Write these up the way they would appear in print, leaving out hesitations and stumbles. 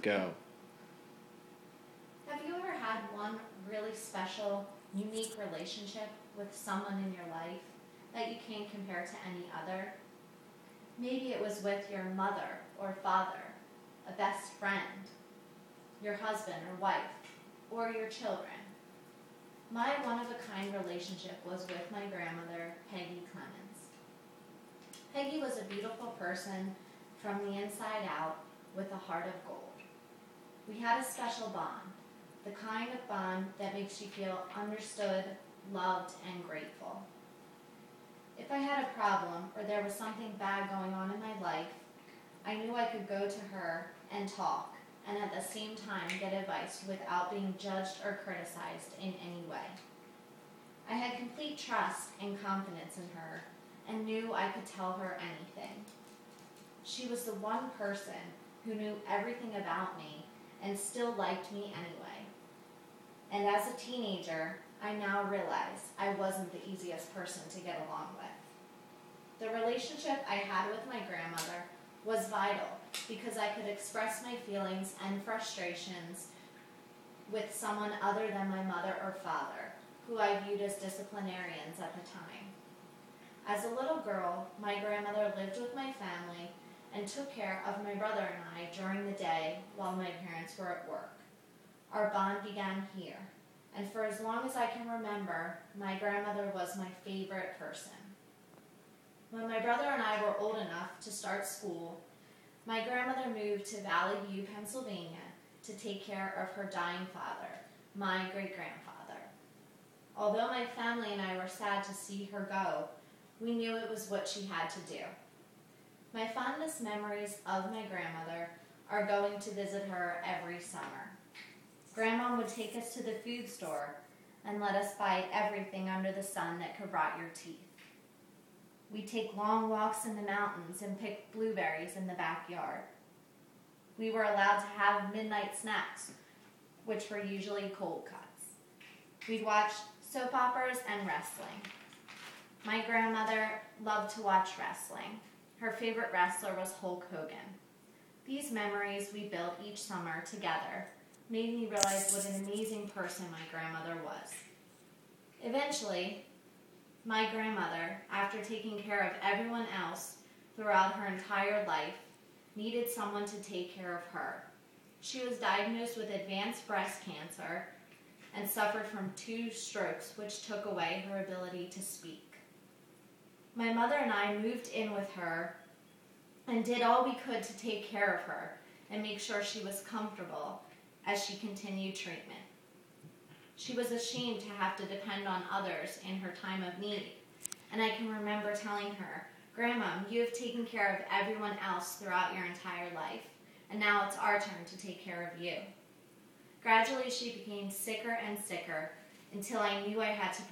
go. Have you ever had one really special, unique relationship with someone in your life that you can't compare to any other? Maybe it was with your mother or father, a best friend, your husband or wife, or your children. My one-of-a-kind relationship was with my grandmother, Peggy Clemens. Peggy was a beautiful person from the inside out with a heart of gold. We had a special bond, the kind of bond that makes you feel understood, loved, and grateful. If I had a problem or there was something bad going on in my life, I knew I could go to her and talk, and at the same time get advice without being judged or criticized in any way. I had complete trust and confidence in her and knew I could tell her anything. She was the one person who knew everything about me and still liked me anyway. And as a teenager, I now realize I wasn't the easiest person to get along with. The relationship I had with my grandmother was vital because I could express my feelings and frustrations with someone other than my mother or father, who I viewed as disciplinarians at the time. As a little girl, my grandmother lived with my family and took care of my brother and I during the day while my parents were at work. Our bond began here, and for as long as I can remember, my grandmother was my favorite person. When my brother and I were old enough to start school, my grandmother moved to Valley View, Pennsylvania to take care of her dying father, my great-grandfather. Although my family and I were sad to see her go, we knew it was what she had to do. My fondest memories of my grandmother are going to visit her every summer. Grandma would take us to the food store and let us buy everything under the sun that could rot your teeth. We'd take long walks in the mountains and pick blueberries in the backyard. We were allowed to have midnight snacks, which were usually cold cuts. We'd watch soap operas and wrestling. My grandmother loved to watch wrestling. Her favorite wrestler was Hulk Hogan. These memories we built each summer together made me realize what an amazing person my grandmother was. Eventually, my grandmother, after taking care of everyone else throughout her entire life, needed someone to take care of her. She was diagnosed with advanced breast cancer and suffered from 2 strokes, which took away her ability to speak. My mother and I moved in with her and did all we could to take care of her and make sure she was comfortable as she continued treatment. She was ashamed to have to depend on others in her time of need, and I can remember telling her, "Grandma, you have taken care of everyone else throughout your entire life, and now it's our turn to take care of you." Gradually, she became sicker and sicker until I knew I had to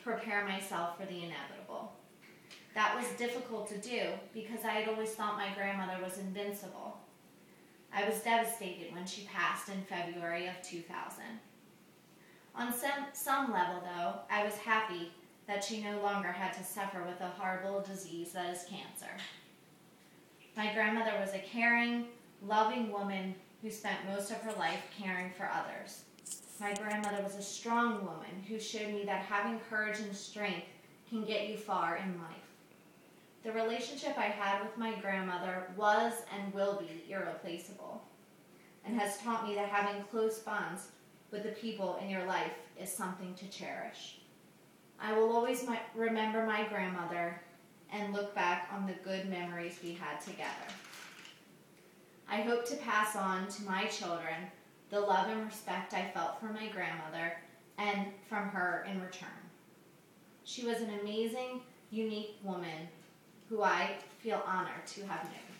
prepare myself for the inevitable. That was difficult to do because I had always thought my grandmother was invincible. I was devastated when she passed in February of 2000. On some level, though, I was happy that she no longer had to suffer with a horrible disease that is cancer. My grandmother was a caring, loving woman who spent most of her life caring for others. My grandmother was a strong woman who showed me that having courage and strength can get you far in life. The relationship I had with my grandmother was and will be irreplaceable, and has taught me that having close bonds with the people in your life is something to cherish. I will always remember my grandmother and look back on the good memories we had together. I hope to pass on to my children the love and respect I felt for my grandmother and from her in return. She was an amazing, unique woman who I feel honored to have known.